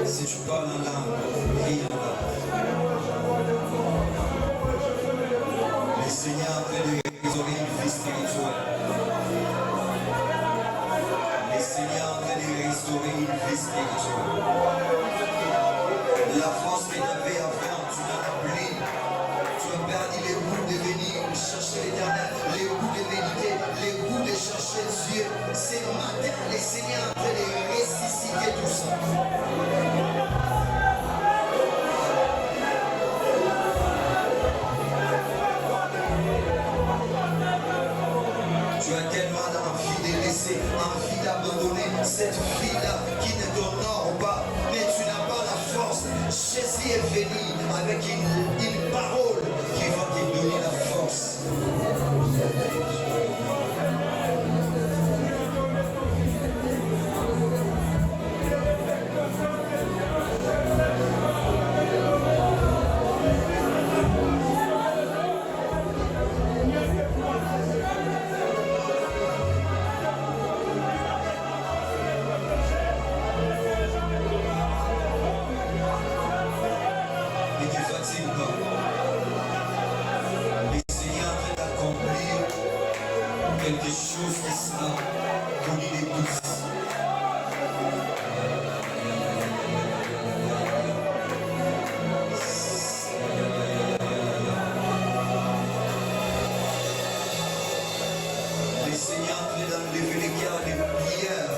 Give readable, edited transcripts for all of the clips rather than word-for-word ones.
Si tu parles en langue, prie en langue. Le Seigneur est en train de restaurer une vie spirituelle. Le Seigneur est en train de restaurer une vie spirituelle. La force que tu avais avant, tu n'en as plus. Tu as perdu les goûts de venir chercher l'éternel, les goûts de méditer, les goûts de chercher Dieu. C'est le matin, le Seigneur est en train de ressusciter tout ça. Tu as tellement envie de laisser, envie d'abandonner cette fille-là qui ne t'honore pas, mais tu n'as pas la force. Jésus est venu avec une parole qui va te donner la force. Quelque chose qui sera connu de tous. Le Seigneur est en train d'enlever les cœurs de pierre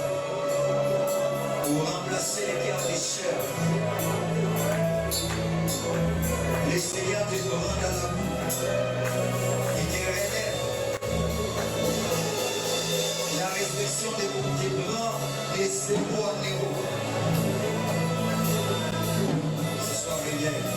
pour remplacer les cœurs de chair. Le Seigneur te rend dans la boue. Il te relève. La restriction des bras et ses bois néo. Ce soir, relève.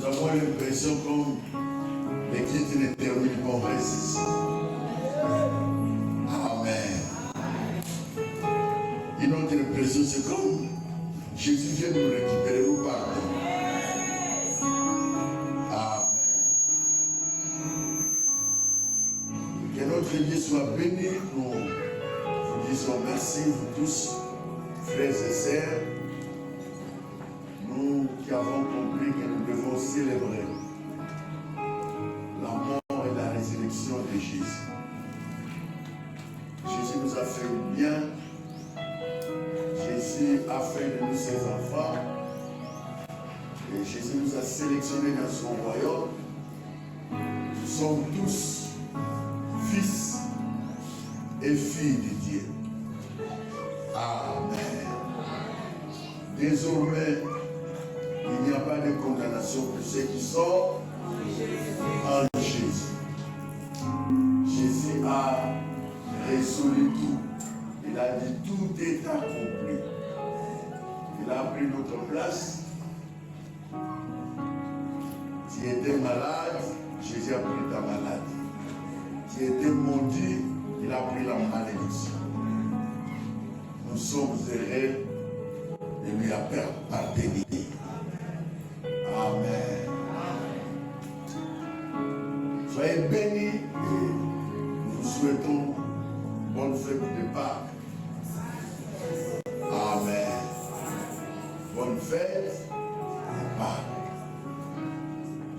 Nous avons l'impression comme les quittes ne terminent pas, on reste ici. Amen. Une autre impression, c'est comme Jésus vient nous récupérer, nous partons. Amen. Que notre vie soit bénie. Nous vous disons merci, vous tous, frères et sœurs. Nous qui avons compris que nous devons célébrer la mort et la résurrection de Jésus. Jésus nous a fait bien. Jésus a fait de nous ses enfants. Et Jésus nous a sélectionnés dans son royaume. Nous sommes tous fils et filles de Dieu. Amen. Désormais, il n'y a pas de condamnation pour ceux qui sont en Jésus. Jésus a résolu tout. Il a dit tout est accompli. Il a pris notre place. Tu étais malade, Jésus a pris ta maladie. Tu étais maudit, il a pris la malédiction. Nous sommes heureux de lui appartenir. Amen. Soyez bénis et nous vous souhaitons bonne fête de Pâques. Amen. Bonne fête de Pâques.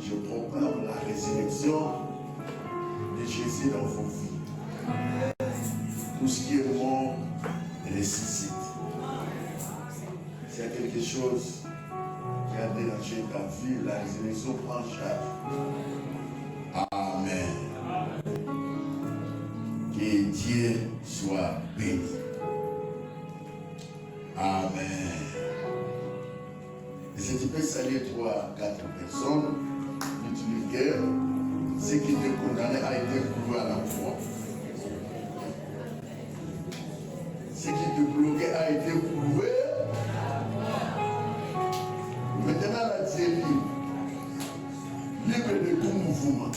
Je proclame la résurrection de Jésus dans vos vies. Tout ce qui est mort ressuscite. S'il y a quelque chose qui a dérangé ta vie, la résurrection prend charge. Amen. Que Dieu soit béni. Amen. Et si tu peux saluer 3, 4 personnes, n'utilise guère, ce qui te condamnait a été prouvé à la croix. Ce qui te bloquait a été prouvé. Maintenant, là, tu es libre. Libre de tout mouvement.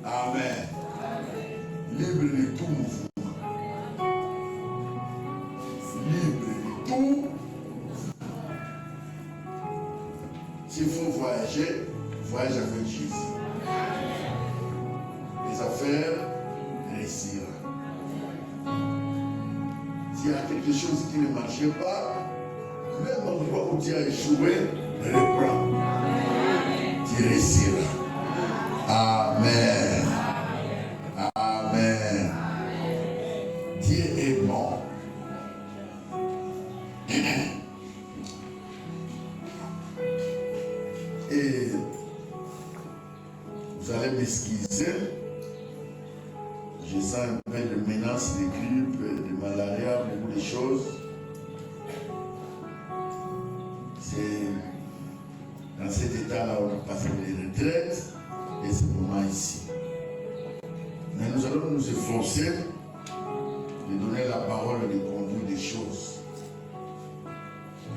Amen. Libre de tout mouvement. Libre de tout. S'il faut voyager, voyage avec Jésus. Les affaires réussiront. S'il y a quelque chose qui ne marchait pas, même endroit où tu as échoué, reprends. Tu réussiras. Amen. Amen. Dieu est bon. Et vous allez m'excuser. Je sens un peu de menace de grippe, de malaria, beaucoup de choses. C'est dans cet état-là où on passe les retraites et ce moment ici. Mais nous allons nous efforcer de donner la parole et de conduire des choses.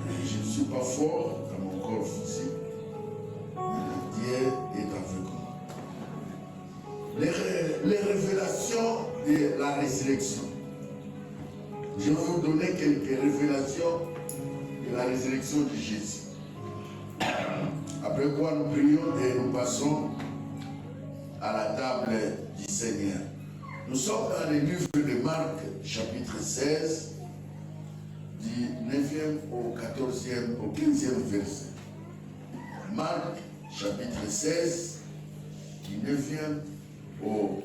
Et je ne suis pas fort dans mon corps physique, mais Dieu est avec moi. Les révélations de la résurrection. Je vais vous donner quelques révélations de la résurrection de Jésus. Après quoi nous prions et nous passons à la table du Seigneur. Nous sommes dans le livre de Marc, chapitre 16, du 9e au 14e, au 15e verset. Marc, chapitre 16, du 9e au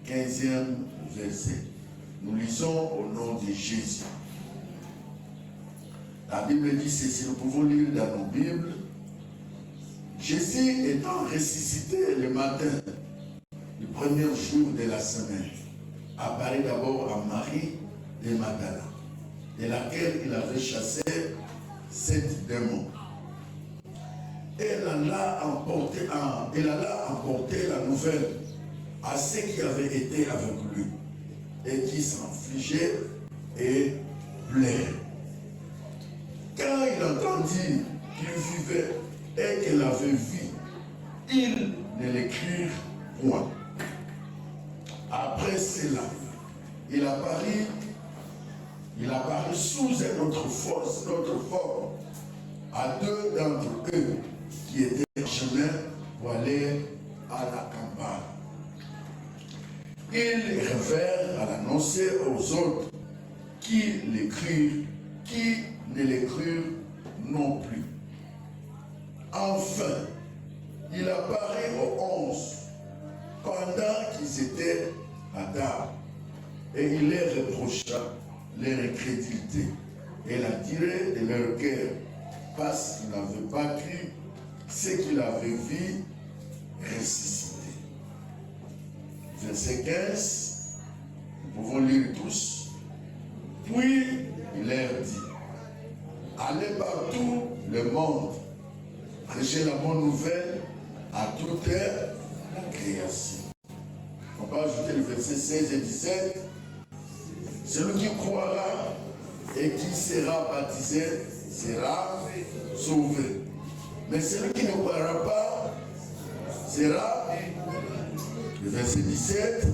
15e verset. Nous lisons au nom de Jésus. La Bible dit ceci, nous pouvons lire dans nos Bibles. Jésus étant ressuscité le matin du premier jour de la semaine, apparaît d'abord à Marie de Magdala, de laquelle il avait chassé 7 démons. Elle alla emporter la nouvelle à ceux qui avaient été avec lui et qui s'affligeaient et pleuraient. Quand il entendit qu'il vivait et qu'elle avait vu, ils ne l'écrirent point. Après cela, il apparut sous une autre forme à deux d'entre eux qui étaient en chemin pour aller à la campagne. Ils revèrent à l'annoncer aux autres qui l'écrirent, qui ne l'écrirent non plus. Enfin, il apparut aux 11 pendant qu'ils étaient à table et il leur reprocha leur incrédulité et la tirait de leur cœur parce qu'ils n'avaient pas cru ce qu'ils avaient vu ressusciter. Verset 15, nous pouvons lire tous. Puis il leur dit, allez partout le monde, prêchez la bonne nouvelle à toute la création. On va ajouter le verset 16 et 17. Celui qui croira et qui sera baptisé sera sauvé. Mais celui qui ne croira pas sera, le verset 17,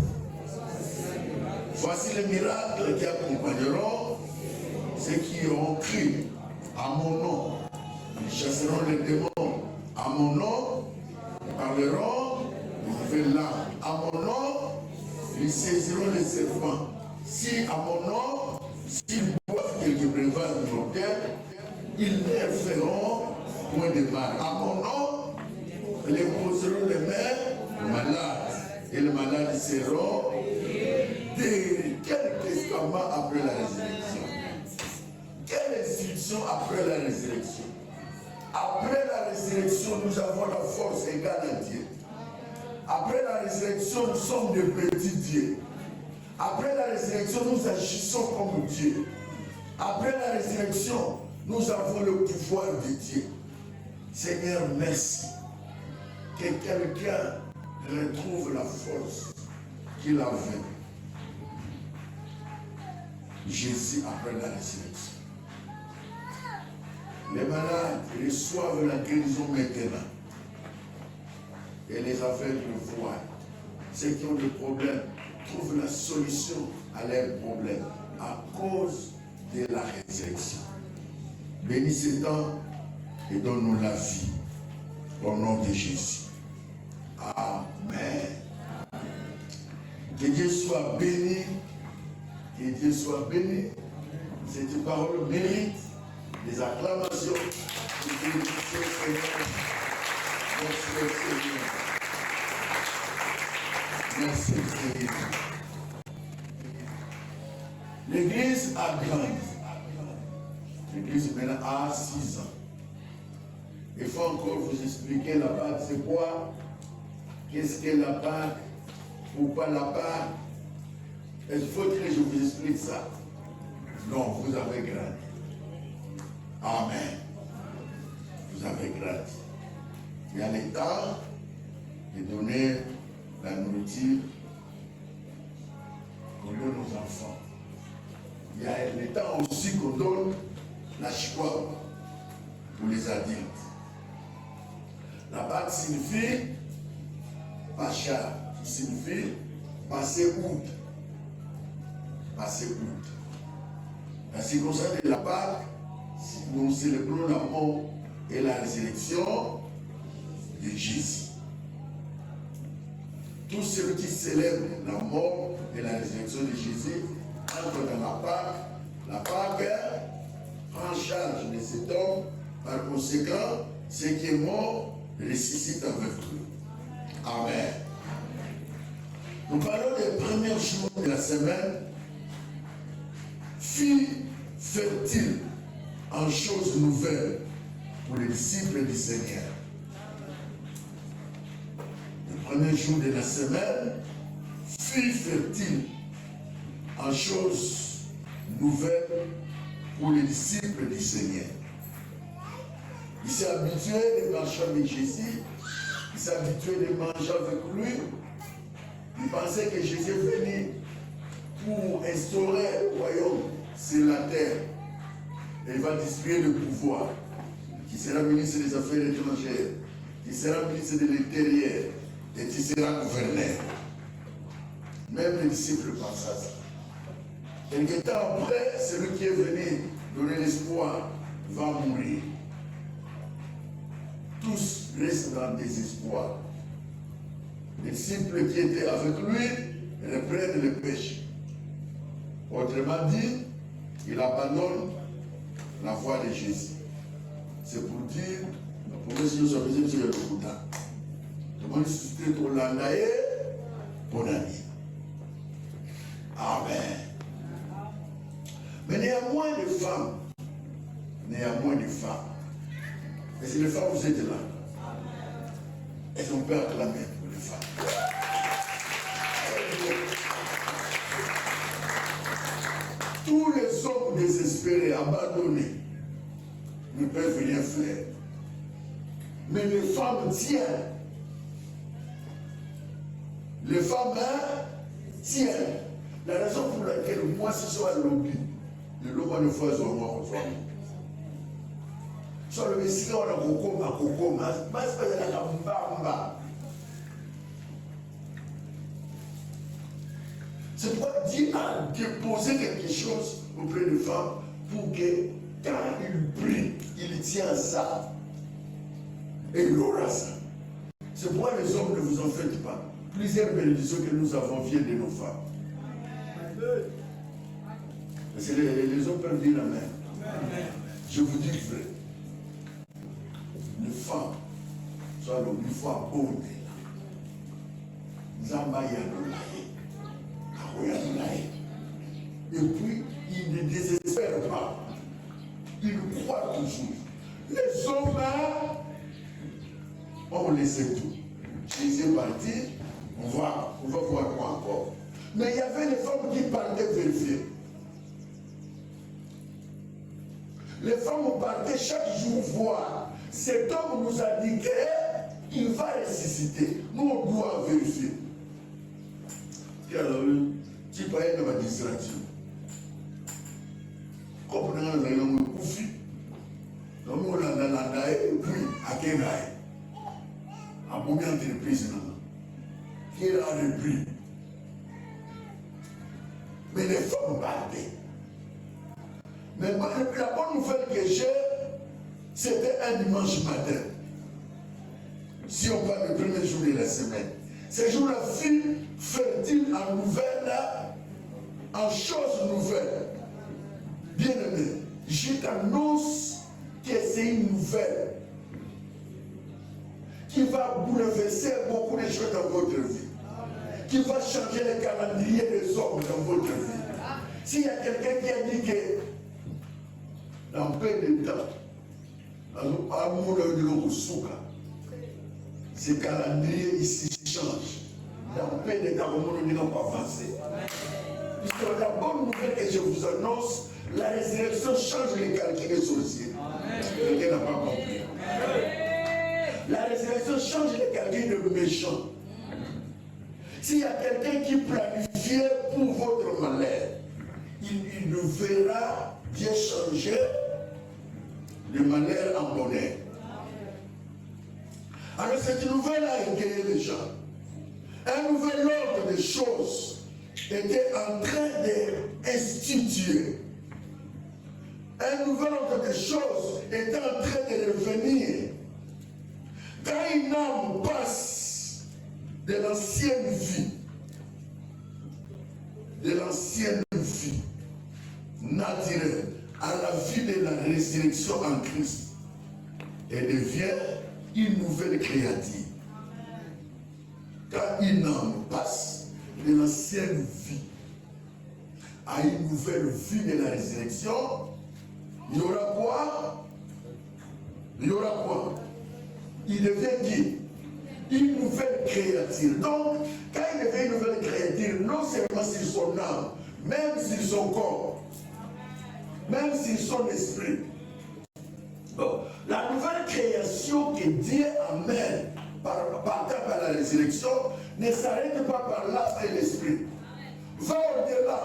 voici les miracles qui accompagneront ceux qui auront cru à mon nom. Ils chasseront les démons à mon nom, ils parleront de nouvelles langues. À mon nom, ils saisiront les serpents. Si à mon nom, s'ils boivent quelques breuvages mortels, ils ne feront point de mal. À mon nom, ils poseront les mains aux malades et les malades seront guéris. Quel testament après la résurrection? Quelle instruction après la résurrection? Après la résurrection, nous avons la force égale à Dieu. Après la résurrection, nous sommes des petits dieux. Après la résurrection, nous agissons comme Dieu. Après la résurrection, nous avons le pouvoir de Dieu. Seigneur, merci. Que quelqu'un retrouve la force qu'il avait. Jésus après la résurrection. Les malades reçoivent la guérison maintenant. Et les aveugles voient. Ceux qui ont des problèmes trouvent la solution à leurs problèmes à cause de la résurrection. Bénis ce temps et donne-nous la vie. Au nom de Jésus. Amen. Que Dieu soit béni. Que Dieu soit béni. Cette parole mérite des acclamations. Merci Seigneur. L'église a grandi. L'église maintenant a 6 ans. Il faut encore vous expliquer la Pâque, c'est quoi? Qu'est-ce que la Pâque? Pourquoi la Pâque? Il faut que je vous explique ça. Non, vous avez grandi. Amen. Vous avez grandi. Il y a le temps de donner la nourriture qu'on donne aux enfants. Il y a le temps aussi qu'on donne la chikwa pour les adultes. La Pâque signifie Pacha, qui signifie passer outre. Passer outre. La circonstance de la Pâque, nous célébrons la mort et la résurrection de Jésus. Tous ceux qui célèbrent la mort et la résurrection de Jésus entrent dans la Pâque. La Pâque prend charge de cet homme. Par conséquent, ce qui est mort ressuscite avec lui. Amen. Nous parlons des premiers jours de la semaine. Fille fertile en choses nouvelles pour les disciples du Seigneur. Le premier jour de la semaine, fille fertile en choses nouvelles pour les disciples du Seigneur. Il s'est habitué de marcher avec Jésus, il s'est habitué de manger avec lui. Il pensait que Jésus venait pour instaurer le royaume sur la terre. Et il va distribuer le pouvoir. tu seras ministre des Affaires étrangères, tu seras ministre de l'Intérieur et tu seras gouverneur. Même les disciples pensent à ça. Quelque temps après, celui qui est venu donner l'espoir va mourir. Tous restent dans le désespoir. Les disciples qui étaient avec lui reprennent le péché. Autrement dit, il abandonne la voie de Jésus. C'est pour dire, la promesse de sa vie, c'est le Bouddha. Le monde suscite au langaye, bon ami. Amen. Mais néanmoins de femmes, et si les femmes vous êtes là, est-ce qu'on peut acclamer pour les femmes? Tous les hommes désespérés, abandonnés, ne peuvent rien faire. Mais les femmes tiennent. Les femmes tiennent. La raison pour laquelle moi, si je suis à l'objet, le lobby ne fait pas moi. Sur le Messie, on a coco, mais c'est pas de la gamba. C'est pourquoi Dieu a déposé quelque chose auprès des femmes pour que quand il prie, il tient à ça. Et il aura ça. C'est pourquoi les hommes, ne vous en faites pas. Plusieurs bénédictions que nous avons viennent de nos femmes. Les hommes peuvent dire amen. Je vous dis vrai. Les femmes, soit le fois bonne. Et puis, ils ne désespèrent pas. Ils croient toujours. Les hommes, on laissait tout. Jésus est parti, on va voir quoi encore. Mais il y avait les femmes qui partaient vérifier. Les femmes partaient chaque jour voir. Cet homme nous a dit qu'il va ressusciter. Nous, on doit vérifier. Et alors, tu peux aller dans ma distraction. Comme on a un koufi, donc on a un puis à Kenaï. À combien d'entreprises qui est là repris. Mais les femmes partaient. Mais la bonne nouvelle que j'ai, c'était un dimanche matin. Si on parle du premier jour de la semaine. Ce jour, la fille fertile en nouvelles, en choses nouvelles. Bien aimé, je t'annonce que c'est une nouvelle qui va bouleverser beaucoup de choses dans votre vie. Qui va changer le calendrier des hommes dans votre vie. S'il y a quelqu'un qui a dit que dans peu de temps, ce calendrier ici change. Dans peu de temps, nous n'avons pas avancé. Puisque la bonne nouvelle que je vous annonce, la résurrection change les calculs des sorciers. Quelqu'un n'a pas compris. La résurrection change les calculs des méchants. S'il y a quelqu'un qui planifiait pour votre malheur, il ne verra Dieu changer le malheur en bonheur. Alors cette nouvelle a égayé les gens. Un nouvel ordre de choses était en train d'instituer. Un nouvel ordre de choses était en train de revenir. Quand une âme passe de l'ancienne vie naturelle à la vie de la résurrection en Christ, elle devient une nouvelle créature. Quand une âme passe de l'ancienne vie à une nouvelle vie de la résurrection, il y aura quoi? Il devient qui? Une nouvelle créature. Donc, quand il devient une nouvelle créature, non seulement sur son âme, même sur son corps, même sur son esprit. Bon, la nouvelle création que Dieu amène par la résurrection ne s'arrête pas par l'âme et l'esprit. Va au-delà.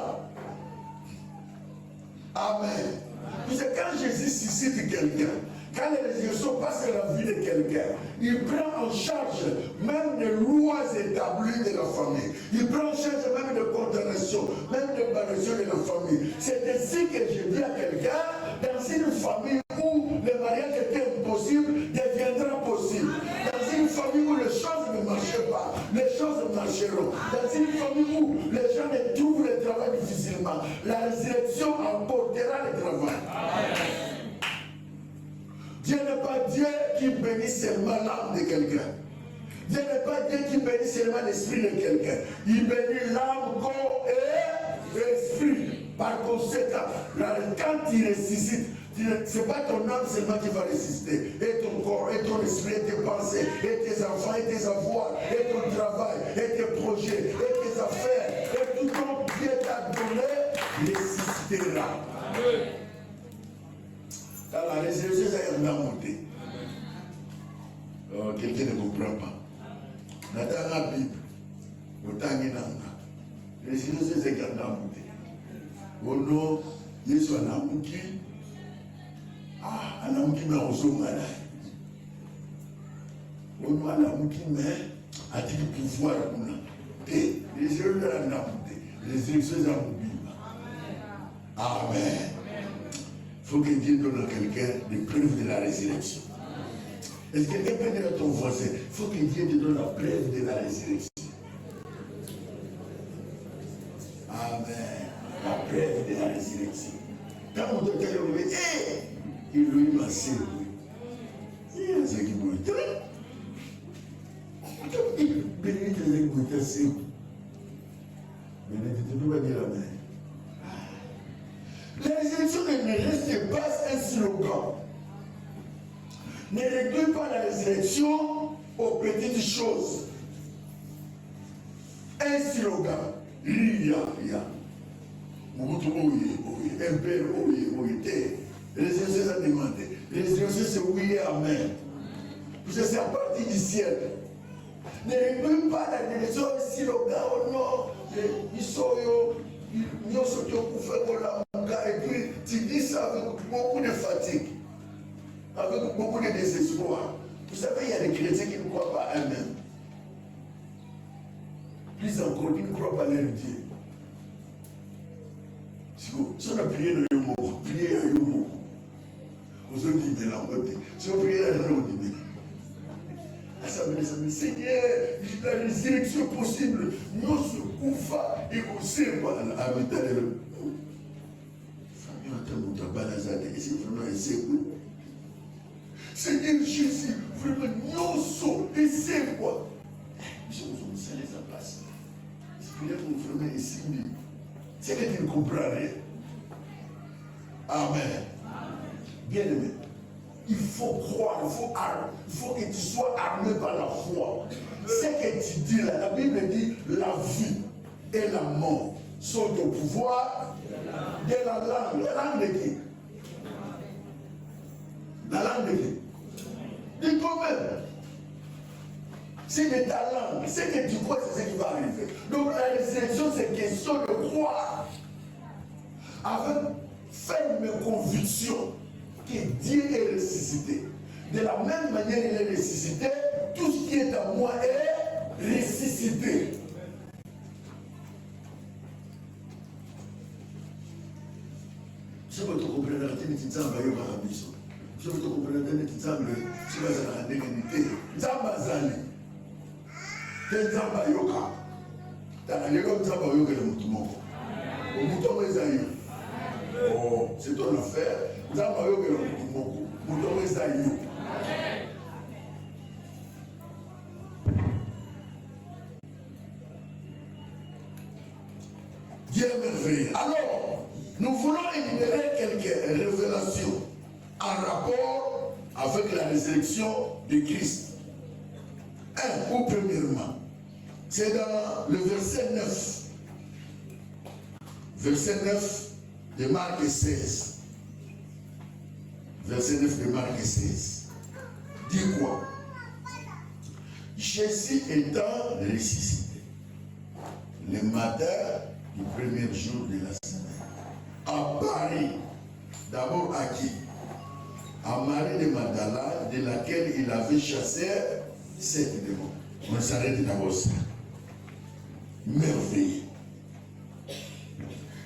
Amen. Puisque quand Jésus suscite quelqu'un, Quand la résurrection passe dans la vie de quelqu'un, il prend en charge même les lois établies de la famille. Il prend en charge même des condamnations, même des malédictions de la famille. C'est ainsi que je dis à quelqu'un, dans une famille où le mariage était impossible, deviendra possible. Dans une famille où les choses ne marchaient pas, les choses marcheront. Dans une famille où les gens ne trouvent le travail difficilement, la résurrection emportera le travail. Dieu n'est pas Dieu qui bénit seulement l'âme de quelqu'un. Dieu n'est pas Dieu qui bénit seulement l'esprit de quelqu'un. Il bénit l'âme, corps et l'esprit. Par conséquent, quand il ressuscite, ce n'est pas ton âme seulement qui va résister. Et ton corps, et ton esprit, et tes pensées, et tes enfants, et tes avoirs, et ton travail, et tes projets, et tes affaires, et tout ce que Dieu t'a donné, ressuscitera. Dans la résurrection, ça y est monté. Quelqu'un ne comprend pas. Dans la Bible, autant qu'il y a la résurrection, c'est qu'il y a monté. Au nom, Jésus a monté. Ah, anamuki mais on se malade. Au nom, anamuki mais a-t-il pouvoir pour nous? Et les yeux de la namuté, les yeux de la Bible. Amen. Il faut que Dieu donne à quelqu'un des preuves de la résurrection. Est-ce que quelqu'un peut dire à ton voisin, il faut que Dieu te donne la preuve de la résurrection. Amen. La preuve de la résurrection. Quand mon docteur est levé, il lui m'a servi. Il y a ce qui m'a dit. Il bénit les écoutations. Bénédicte, tu vas dire la main. La résurrection ne reste pas un slogan. Ne réduis pas la résurrection aux petites choses. Un slogan. Il y a. Un père, résurrection, ça demande. Résurrection, c'est oui, amen. Parce que c'est à partir du ciel. Ne réduis pas la résurrection au slogan. Oh non, ils sont et puis tu dis ça avec beaucoup de fatigue, avec beaucoup de désespoir. Vous savez, il y a des chrétiens qui ne croient pas à eux-mêmes. Plus encore, ils ne croient pas à leur Dieu. Si on a prié dans le mot, prié à un mot, vous avez dit, mais là, si on prie à un mot, on dit, mais Seigneur, la résurrection possible, nous se coufa et on sait pas à l'intérieur. Seigneur Jésus, vraiment, nous sommes, et c'est quoi? Je vous ai mis en place. C'est pour vous vraiment ici. C'est que tu ne comprends rien. Amen. Bien aimé. Il faut croire, il faut que tu sois armé par la foi. Ce que tu dis là, la Bible dit la vie et la mort sont au pouvoir de la langue. La langue de qui? La langue de qui? Dis toi-même. C'est de ta langue. Ce que tu crois, c'est ce qui va arriver. Donc la résurrection, c'est question de croire. Avec ferme conviction que Dieu est ressuscité. De la même manière il est ressuscité, tout ce qui est à moi est ressuscité. Si vous comprenez la télé, c'est ça, vous allez voir la mission. Si vous comprenez la télé, c'est ça, vous allez voir la dignité. Zambazali. C'est Zambayoka. T'as Zambayoka le mouton. Au mouton, les aïeux. Oh, c'est ton affaire. Zambayoka le mouton. Mouton, les aïeux. Dieu est merveilleux. Alors, nous voulons énumérer quelques révélations en rapport avec la résurrection de Christ. Ou premièrement, c'est dans le verset 9. Verset 9 de Marc 16. Verset 9 de Marc 16. Dit quoi? Jésus étant ressuscité le matin du premier jour de la semaine, apparaît d'abord à qui? à Marie de Magdala, de laquelle il avait chassé 7 démons. On s'arrête d'abord ça. Merveilleux.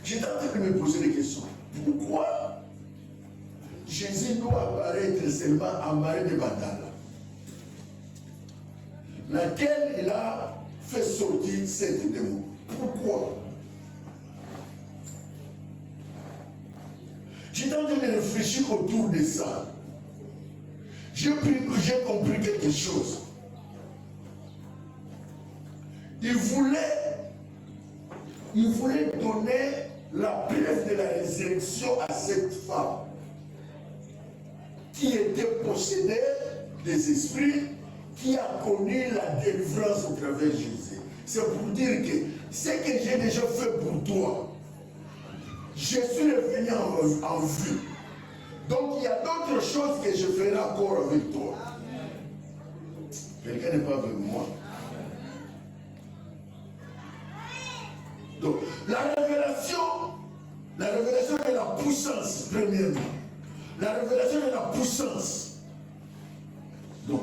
J'étais en train de me poser des questions. Pourquoi Jésus doit apparaître seulement à Marie de Magdala, laquelle il a fait sortir 7 démons? Pourquoi? J'étais en train de réfléchir autour de ça. J'ai compris quelque chose. Il voulait donner la preuve de la résurrection à cette femme qui était possédée des esprits, qui a connu la délivrance au travers de Jésus. C'est pour dire que ce que j'ai déjà fait pour toi, Jésus est venu en vue. Donc il y a d'autres choses que je ferai encore avec toi. Quelqu'un n'est pas avec moi. Donc la révélation de la puissance, premièrement. La révélation de la puissance. Donc,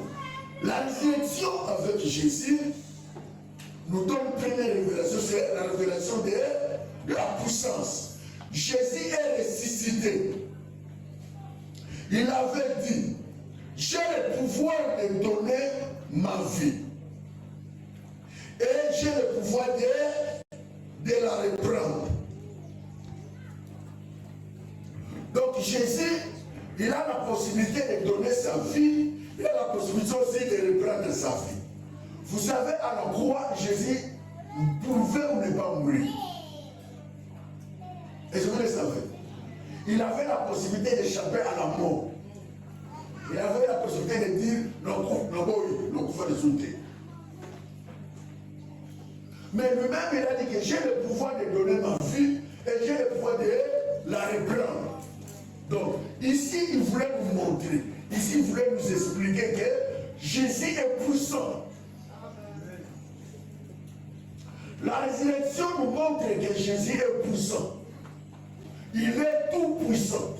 la résurrection avec Jésus nous donne une première révélation, c'est la révélation de la puissance. Jésus est ressuscité. Il avait dit, j'ai le pouvoir de donner ma vie. Et j'ai le pouvoir de la reprendre. Donc Jésus, il a la possibilité de donner sa vie, il a la possibilité aussi de reprendre sa vie. Vous savez, à la croix, Jésus pouvait ou ne pas mourir. Est-ce que vous le savez? Il avait la possibilité d'échapper à la mort. Il avait la possibilité de dire, non, faut le sauter. Mais lui-même, il a dit que j'ai le pouvoir de donner ma vie et j'ai le pouvoir de la reprendre. Donc, ici, il voulait nous montrer, ici, il voulait nous expliquer que Jésus est puissant. La résurrection nous montre que Jésus est puissant. Il est tout puissant.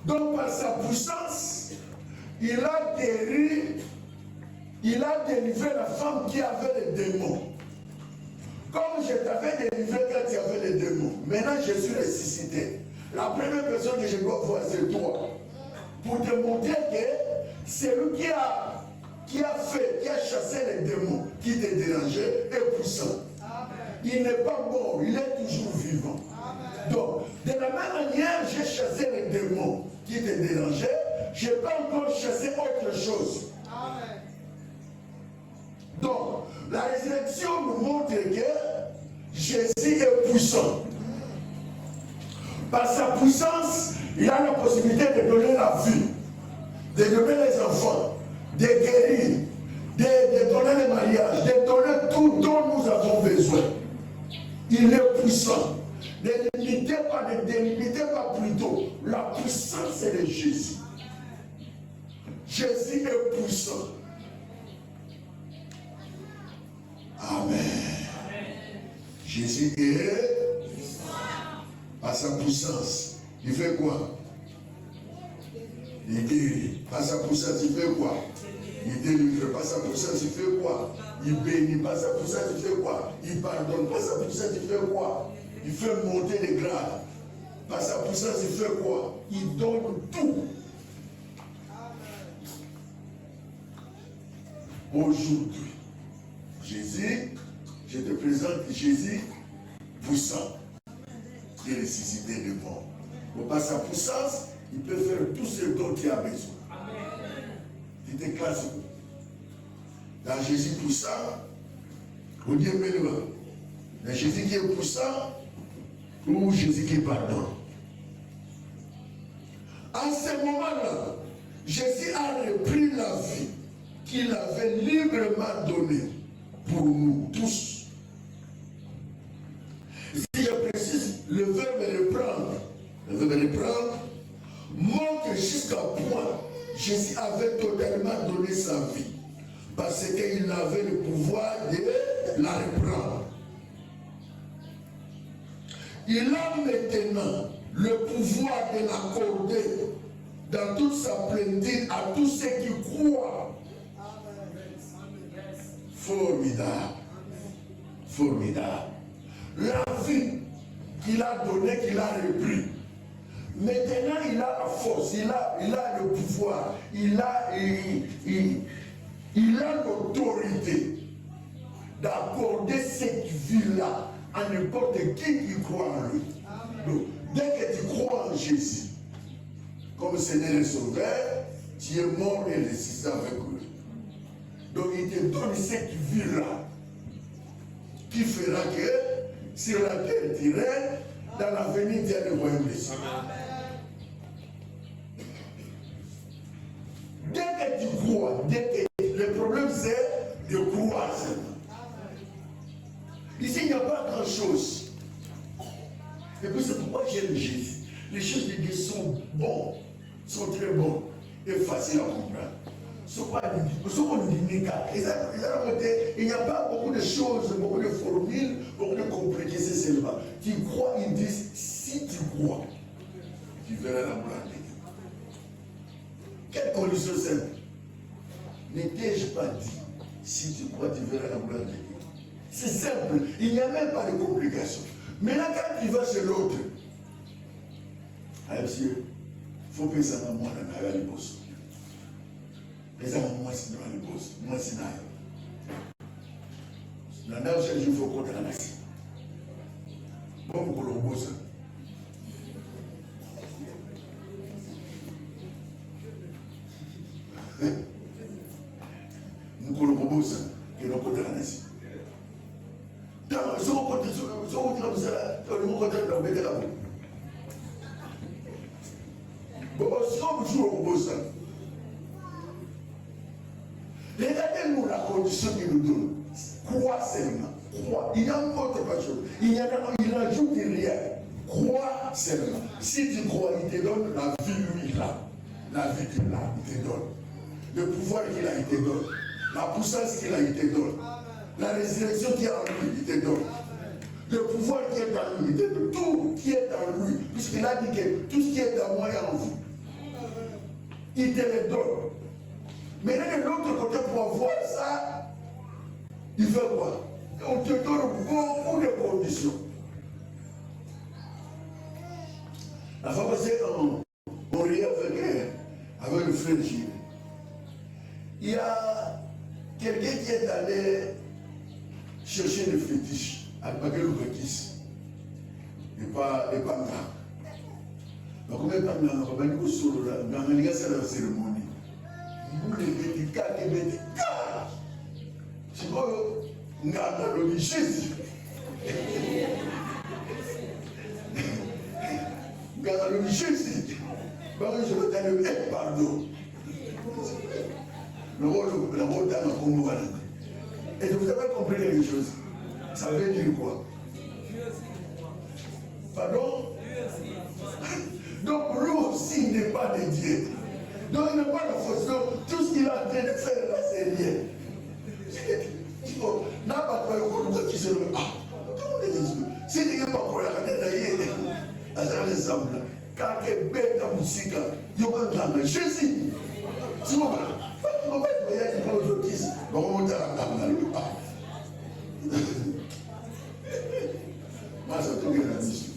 Donc, par sa puissance, il a guéri, il a délivré la femme qui avait les démons. Comme je t'avais délivré quand tu avais les démons. Maintenant, je suis ressuscité. La première personne que je dois voir, c'est toi. Pour te montrer que c'est lui qui a chassé les démons qui te dérangeaient est puissant. Il n'est pas mort, il est toujours vivant. Donc, de la même manière, j'ai chassé les démons qui te dérangeaient, je n'ai pas encore chassé autre chose. Donc, la résurrection nous montre que Jésus est puissant. Par sa puissance, il a la possibilité de donner la vie, de donner les enfants, de guérir, de donner les mariages, de donner tout dont nous avons besoin. Il est puissant. Ne limitez pas plutôt. La puissance, c'est de Jésus. Jésus est puissant. Amen. Jésus est par sa puissance. Il fait quoi? Il guérit. Par sa puissance, il fait quoi? Il délivre. Par sa puissance, il fait quoi? Il bénit. Par sa puissance, il fait quoi? Il pardonne. Par sa puissance, il fait quoi? Il fait monter les grades. Par sa puissance, il fait quoi? Il donne tout. Aujourd'hui, Jésus, je te présente Jésus puissant, qui est ressuscité de mort. Par sa puissance, il peut faire tout ce dont il a besoin. Il t'éclate. Dans Jésus puissant, on dit maintenant, dans Jésus qui est puissant, ou Jésus qui pardonne. À ce moment-là, Jésus a repris la vie qu'il avait librement donnée pour nous tous. Si je précise, le verbe reprendre montre jusqu'à point Jésus avait totalement donné sa vie parce qu'il avait le pouvoir de la reprendre. Il a maintenant le pouvoir de l'accorder dans toute sa plénitude à tous ceux qui croient. Formidable. Formidable. La vie qu'il a donnée, qu'il a repris. Maintenant, il a la force, il a le pouvoir, il a l'autorité d'accorder cette vie-là à n'importe qui croit en lui. Donc, dès que tu crois en Jésus, comme Seigneur et Sauveur, tu es mort et ressuscité avec lui. Donc, il te donne cette vie-là qui fera que sur la terre tu règnes, dans l'avenir tu as le royaume des cieux. Dès que tu crois, le problème c'est de croire seulement. Ici, il n'y a pas grand-chose. Et puis c'est pourquoi j'aime Jésus. Les choses de Dieu sont bonnes, sont très bonnes et faciles à comprendre. Il n'y a pas beaucoup de choses, beaucoup de formules, beaucoup de complexités seulement. Tu crois, ils disent, si tu crois, tu verras la gloire de Dieu. Quelle condition simple? Ne t'ai-je pas dit, si tu crois, tu verras la gloire de Dieu. C'est simple, il n'y a même pas de complications. Maintenant, quand tu vas chez l'autre, monsieur, il faut que ça m'a moi dans la bosse. Mais ça m'a moi c'est dans la bosse. Moi c'est dans la bosse. Dans la bosse, il faut qu'on ait la nation. Bon, pour le bosse. Nous pour le bosse, qui est dans la nation. Dans le côté comme ça, le côté de la bête de la boue. Bon, si on joue au bosse, regardez-nous la condition qu'il nous donne. Crois seulement. Crois. Il n'y a autre chose. Il n'ajoute rien. Crois seulement. Si tu crois, il te donne la vie, lui, il a. La vie qu'il a, il te donne. Le pouvoir qu'il a, il te donne. La puissance qu'il a, il te donne. La résurrection qu'il a en lui, il te donne. Le pouvoir qui est en lui, il te donne. Tout qui est en lui. Puisqu'il a dit que tout ce qui est en moi est en vous. Il te le donne. Maintenant, de l'autre côté, pour avoir ça, il fait quoi? On te donne beaucoup de conditions. La fois passée, on riait avec le frère Gilles. Il y a quelqu'un qui est allé chercher des fétiches à Bagel ou Bekis. Et pas là. Donc, on est pas là, on va dire sur la cérémonie. Vous les médicats, les médicats. C'est quoi, on a le Jésus. On a le Jésus. Je vais t'aller, pardon. Le rôle d'un Congo. Et vous avez compris quelque chose. Ça veut dire quoi? Pardon? Donc lui aussi il n'est pas de Dieu. Donc il n'a pas la force. Donc tout ce qu'il est en train de faire là, c'est rien. N'a pas de qui se le. Ah, comment est-ce que c'est qu'il n'y a pas pour la caméra à ça ressemble. Quand il est bête à musique, il y a un grand Jésus. C'est bon. On va être meilleur que les autres. On va monter à la caméra. Moi, ça te dit la mission.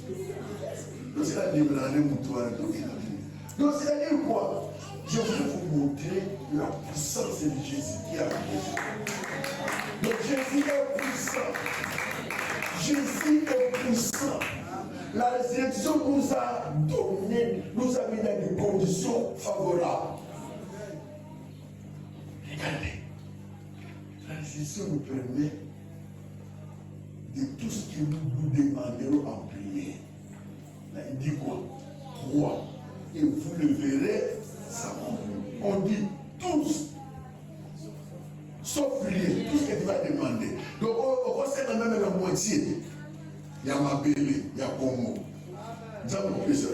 Donc c'est la libérale moutoir. Donc c'est-à-dire quoi? Je voulais vous montrer la puissance de Jésus qui a vécu. Donc Jésus est puissant. Jésus est puissant. La résurrection nous a donné, nous a mis dans des conditions favorables. Regardez. La résurrection nous permet de tout ce que nous demanderons en prière. Là, il dit quoi? Crois et vous le verrez s'accomplir. On dit tous, sauf prier, tout ce que tu vas demander. Donc on sait quand même la moitié. Il y a Mabélé, il y a Congo. Nous avons compris ça.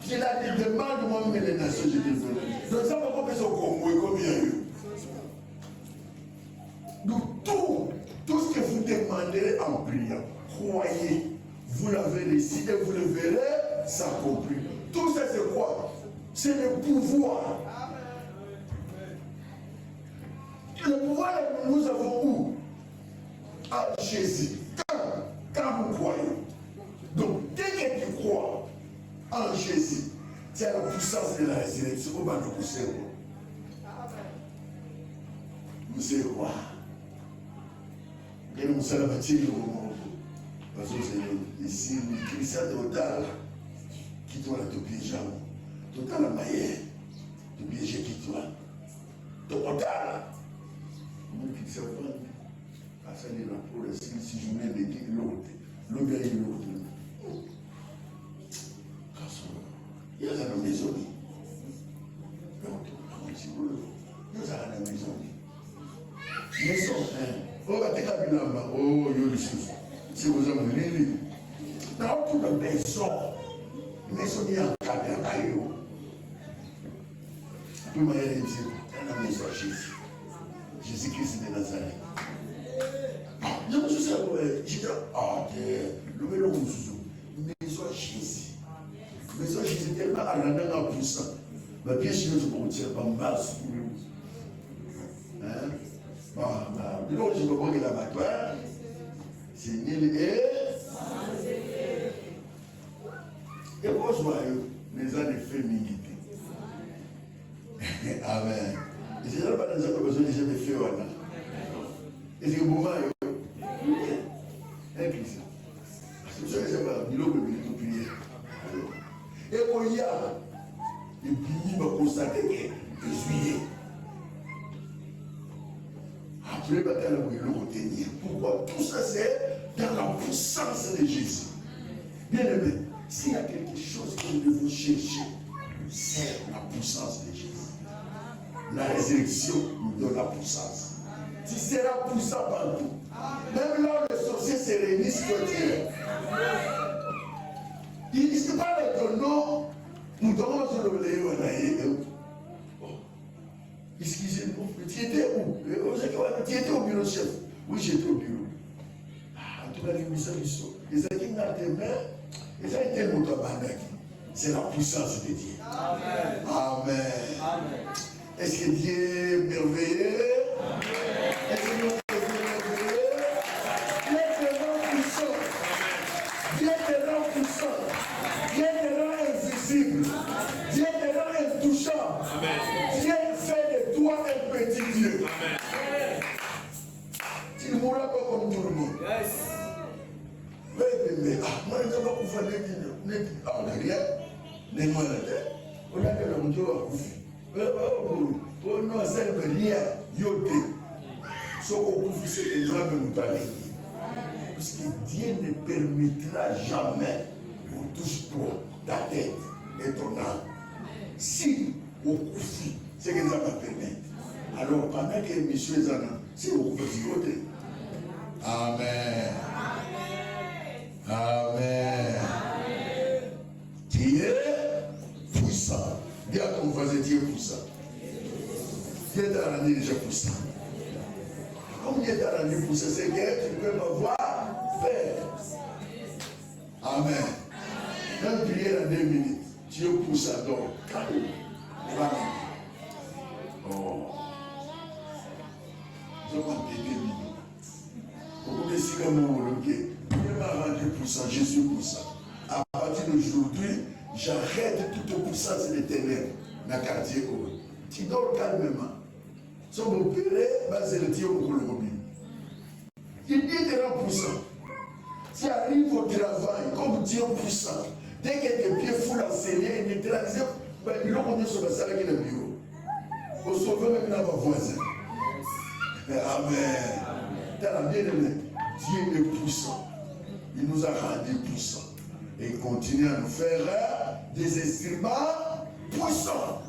Il a dit demande-moi même les nations, je te donne. Donc nous avons compris ça au Congo et combien il y a eu. Donc tout ce que vous demanderez en priant, croyez, vous l'avez reçu et vous le verrez s'accomplit. Tout ça, c'est quoi? C'est le pouvoir. Le pouvoir, nous avons où? À Jésus. Quand vous croyez. Donc, dès que tu crois en Jésus, tu as la puissance de la résurrection. Vous savez quoi? Et nous sommes bâtis au monde. Parce que c'est ici, le Christian total qui doit la piéger. Total la maillère, de piéger qui doit. Total. Nous qui savons pas, à ça, il y a pour le si je mets les l'autre. Le gars est l'autre. Il y a dans la maison. Il y a dans la maison. Maison, on va te la bilamba. Oh, il y a le souffle. Si vous avez l'île, dans toute la maison, il y a un cadre à caillou. Tout le monde est dit, dans la maison Jésus. Jésus-Christ de Nazareth. Je me suis dit, j'ai dit, le vélo, maison Jésus. Maison Jésus, tellement à la nana puissant. Mais bien sûr, je peux dire, pas mal sur nous. Donc, je me vois que l'abattoir, c'est nul et moi, je vois les années féminité. Amen. Et c'est pas dans un besoin de jamais faire. Et c'est que moment, un Christ. Parce que je ne sais pas, il a oublié de prier. Et quand il y a, et puis il va constater que juillet. Après, il va le retenir. Pourquoi? Tout ça, c'est dans la puissance de Jésus. Bien aimé, s'il y a quelque chose que nous devons chercher, c'est la puissance de Jésus. La résurrection nous donne la puissance. Tu seras puissant partout. Même là où les sorciers se réunissent, il ne sait pas de ton nom, nous devons se lever. Excusez-moi, tu étais où? Tu étais au bureau chef. Oui, j'étais au bureau. En tout cas, les missions, les acquis dans tes mains, et ça a été le mot c'est la puissance de Dieu. Amen. Amen. Amen. Est-ce que Dieu est merveilleux? Amen. Est-ce que Dieu est merveilleux? Dieu te rend puissant. Dieu te rend puissant. Dieu te rend invisible. Dieu te rend intouchable. Amen. Dieu fait de toi un petit Dieu. Amen. Tu ne mourras pas comme tout le monde. Yes. Mais moi, je ne sais pas pourquoi on a rien. Les mois de terre. On a que le monde a couvert. On n'a rien. Yoté. Ce qu'on couvre, c'est que les gens nous parlent. Parce que Dieu ne permettra jamais qu'on touche toi, ta tête et ton âme. Si on couvre, c'est que ça va permettre. Alors, pendant que monsieur est en âme, si on couvre, c'est yoté. Amen. Amen. Dieu puissant. Dis à ton voisin, Dieu puissant. Dieu t'a rendu déjà puissant. Comme Dieu t'a rendu puissant, c'est que tu peux me voir faire. Amen. Même prier dans 2 minutes, Dieu puissant donc. Oh. Je vais te 2 minutes. Beaucoup de signes m'ont Dieu m'a rendu puissant, je suis puissant. À partir d'aujourd'hui, j'arrête toute puissance des ténèbres dans le quartier. Tu dors calmement. Si on peut opérer, c'est le Dieu pour le mobile. Il dit de rend puissant. Tu arrives au travail comme Dieu puissant. Dès que tes pieds fous l'enseigner, il neutralise, il a connu sur le salaire qui est le bureau. Pour sauver même dans ma voisin. Amen. Dans la bien-aimée, Dieu est puissant. Il nous a rendus puissants. Et il continue à nous faire des instruments puissants.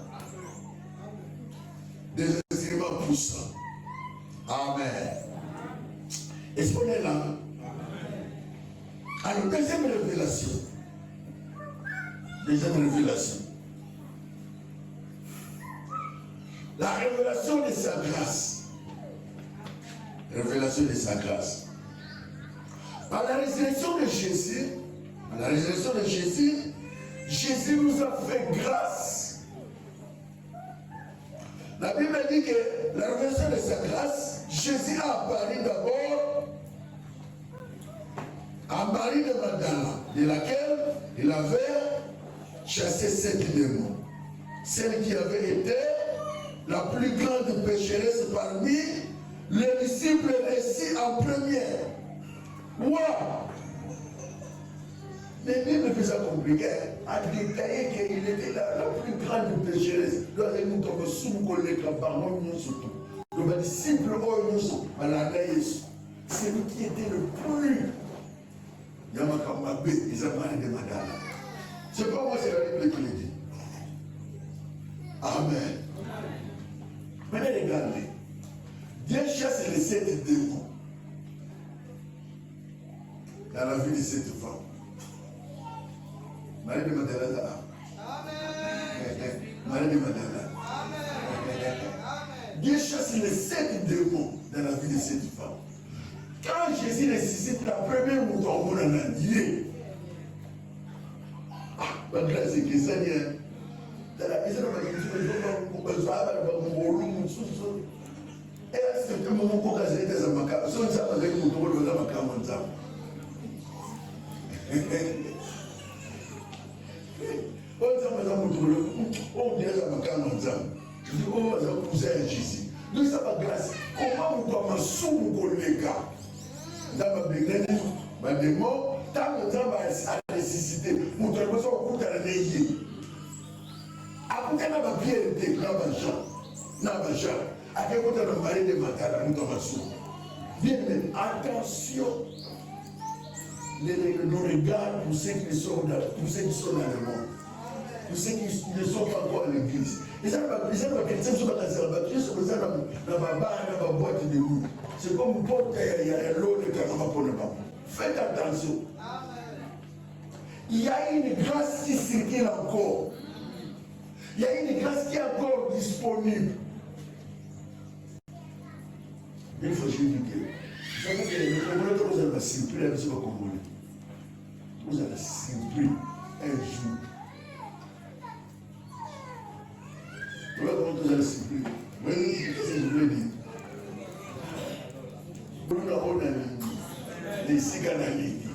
Des instruments puissants. Amen. Est-ce qu'on est là? Alors, deuxième révélation. Deuxième révélation. La révélation de sa grâce. Révélation de sa grâce. Par la résurrection de Jésus, Jésus nous a fait grâce. La Bible dit que la révélation de sa grâce, Jésus a apparu d'abord à Marie de Magdala, de laquelle il avait chassé 7 démons. Celle qui avait été la plus grande pécheresse parmi les disciples récits en première. Wow! Mais Bible plus compliqué, a détaillé qu'il était la plus grande pécheresse. Nous sommes sous collègues pardon, nous surtout. Le disciple c'est lui qui était le plus. Yamakamabé, ils ont parlé de Madala. C'est pas moi, c'est la Bible qui le dit. Amen. Maintenant, regardez. Dieu chasse les 7 démons dans la vie de cette femme. Marie de Magdala. Amen. Marie de Magdala. Amen. Dieu chasse les 7 démons dans la vie de cette femme. Quand Jésus ressuscite la première mouton au monde en Dieu. La grâce est que Seigneur. Comment vous commencez les gars dans ma bénédiction, ma démon, tant de temps à ressusciter, nous devons beaucoup à l'église. Après, nous avons bien été dans ma chambre. À quel côté le mari de Matala, nous devons sous. Bien, mais attention, nos regards pour ceux qui sont dans le monde, pour ceux qui ne sont pas encore à l'église. C'est comme une porte, il y a l'eau de Kanama pour le bas. Faites attention. Il y a une grâce qui circule encore. Il y a une grâce qui est encore disponible. Il faut que je vous dise. Vous savez que les Congolais, vous allez surpris avec ce Congolais. Vous allez surpris un jour. Voilà comment vous allez surpris. Mais qu'est-ce que je voulais dire? On a les ciganalités.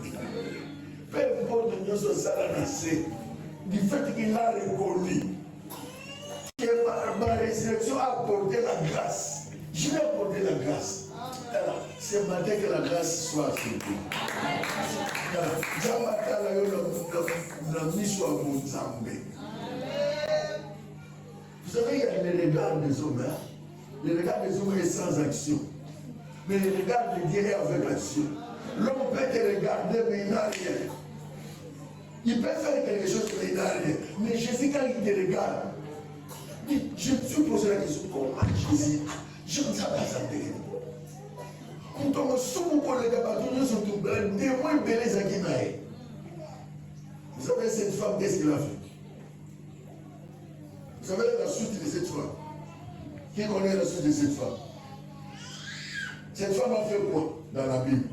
Peu importe nous sommes salanassés, du fait qu'il a reconnu que ma résurrection a apporté la grâce. Je vais apporter la grâce. Alors, c'est matin que la grâce soit acceptée. Vous savez, il y a les regards des hommes. Les regards des hommes est sans action. Mais le regard de Dieu est avec l'action. L'homme peut te regarder, mais il n'a rien. Il peut faire quelque chose, mais il n'a rien. Mais Jésus, quand il te regarde, je me suis posé la question, comment Jésus, je ne sais pas ça. On tombe sous mon collègue, surtout, des moins belles à Guinaï. Vous savez, cette femme, qu'est-ce qu'elle a fait? Vous savez la suite de cette femme? Qui connaît la suite de cette femme? Cette femme a fait quoi dans la Bible?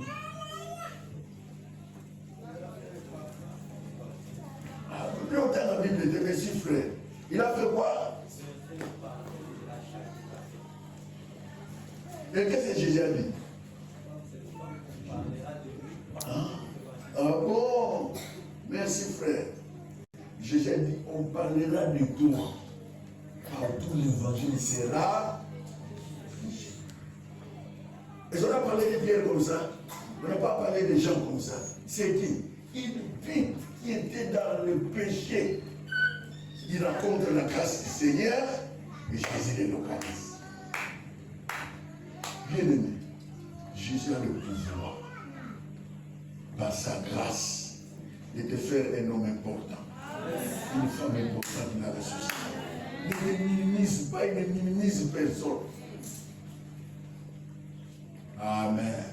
Plus longtemps la Bible était mes frères. Il a fait quoi? Et qu'est-ce que Jésus a dit? Ah bon? Merci frère. Jésus a dit, on parlera de toi. Partout l'évangile sera. Et on a parlé de Pierre comme ça. On n'a pas parlé des gens comme ça. C'est qui? Une vie qui était dans le péché. Il raconte la grâce du Seigneur et Jésus les localise. Bien aimé, Jésus a le pouvoir, par sa grâce, de te faire un homme important. Une femme importante dans la société. Ne te minimise pas, il ne minimise personne. Amen.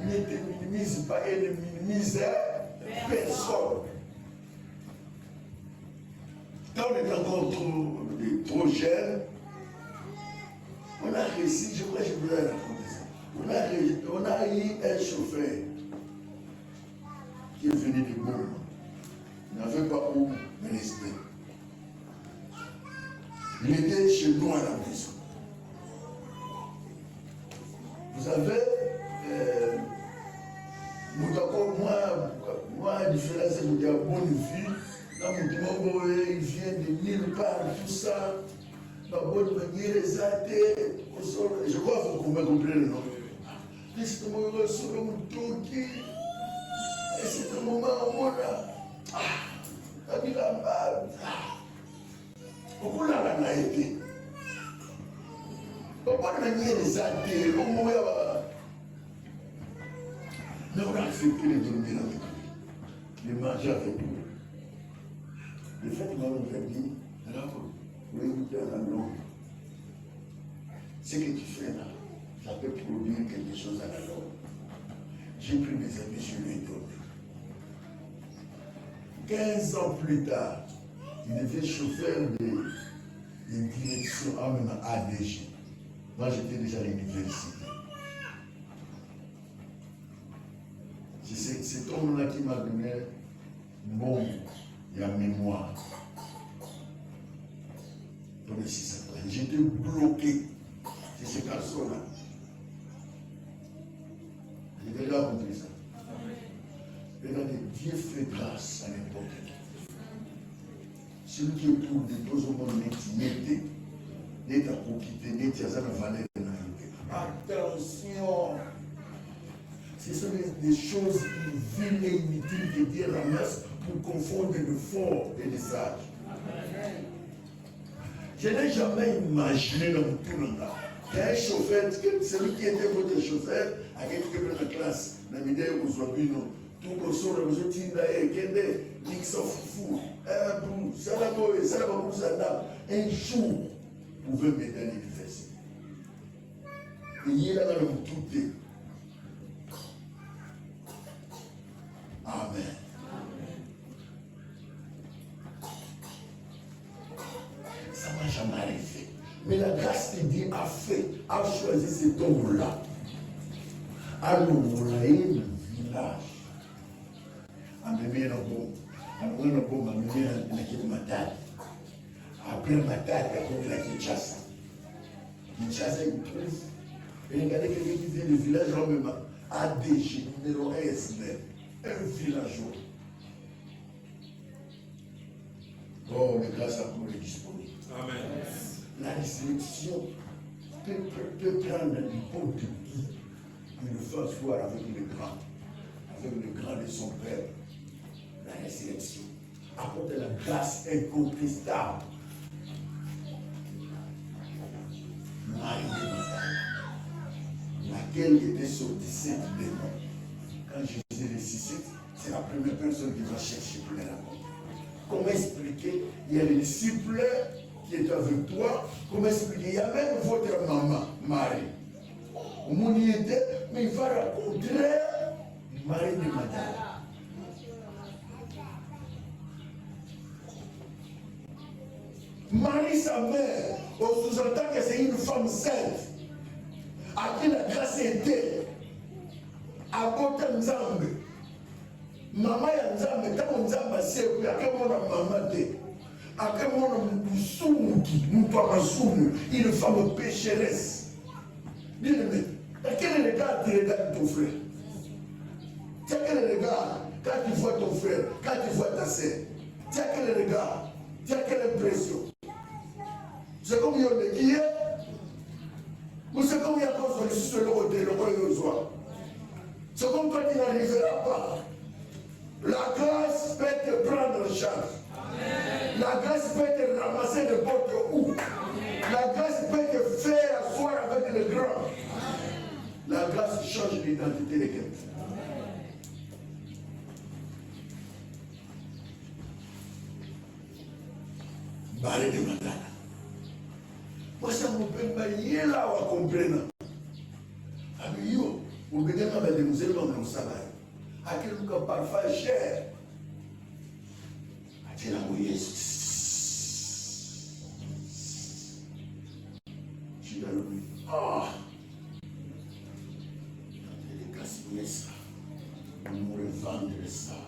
Ne te minimise pas et ne minimise personne. Quand on est encore trop jeune, on a réussi, je crois que je voulais raconter ça. On a eu un chauffeur qui est venu du Goulo. Il n'avait pas où ministrer. Il était chez nous à la maison. Vous savez, moi, différence, c'est que bonne vie. Là, il vient de nulle part, tout ça. La bonne manière, je crois que vous comprenez, non? C'est un moment sur le mouton qui. Et c'est un moment où on a. La vie la mal. Pourquoi on a été? Pourquoi on a nié les athées? Mais on a accepté de dormir avec lui, de manger avec lui. Le fait qu'on nous a dit, oui, écoutez en langue. Ce que tu fais là, ça peut produire quelque chose à la langue. J'ai pris mes amis, je lui ai donné. 15 ans plus tard, il devait chauffeur de direction à ADG. Moi, j'étais déjà à l'université. C'est cet homme-là qui m'a donné mon mémoire. J'étais bloqué. C'est ce garçon-là. J'ai déjà compris ça. Regardez, Dieu fait grâce à n'importe qui. Celui qui est pour des deux hommes n'est pas pour quitter, n'est pas à la valeur de la vie. Attention! Ce sont des choses viles et inutiles que Dieu ramasse pour confondre le fort et le sage. Je n'ai jamais imaginé dans tout le monde qu'un chauffeur, celui qui était votre chauffeur, a quelqu'un de la classe, dans l'idée où vous avez tout le sort, vous avez dit, mix of food, un jour, vous pouvez m'aider à l'université. Et il est là dans le tout. Amen. Ça ne m'a jamais arrivé. Mais la grâce de Dieu a choisi cet homme-là. A l'envoyé le village. Après ma tête, il a dit Kinshasa. Kinshasa, il trouve. Et regardez quelqu'un qui vient du village, ADG, numéro 1 SNL. Un villageois. Oh, mais grâce à vous, il est disponible. Amen. La résurrection peut prendre l'hypothèse de qui il le fait asseoir avec le grand de son père. La résurrection apporte la grâce incontestable. Marie de Magdala, laquelle était sortie cette démon. Quand Jésus ressuscite, c'est la première personne qui va chercher pour les raconter. Comment expliquer? Il y a les disciples qui est avec toi. Comment expliquer? Il y a même votre maman, Marie. Au monde y était, mais il va raconter Marie de Magdala. Marie, sa mère, on sous-entend que c'est une femme sainte, à qui la grâce était. Abota Nzambe. Mama ya Nzambe, kama Nzambe aseku, akamona mama te. Akamona msumuki, mpamasumu, une femme pécheresse. Dis-le, quel est le regard que tu regardes ton frère? Tu as quel regard quand tu vois ton frère, quand tu vois ta sœur? Tu as quel regard? Tu as quelle impression? C'est comme il y a des qui est? Ou c'est comme il y a d'autres qui sont le côté, le côté. C'est comme toi qui n'arriveras pas. La grâce peut te prendre en charge. Amen. La grâce peut te ramasser de n'importe où. Amen. La grâce peut te faire asseoir avec le grand. Amen. La grâce change l'identité de quelqu'un. Marie de Magdala. Moi, ça me peut pas là à comprendre. Amigo. Vous venez avec des musulmans dans le salaire. À quel cas parfois cher. À quel moment je suis dans le bruit. Ah! Il y a des gaspiller ça. Nous revendre ça.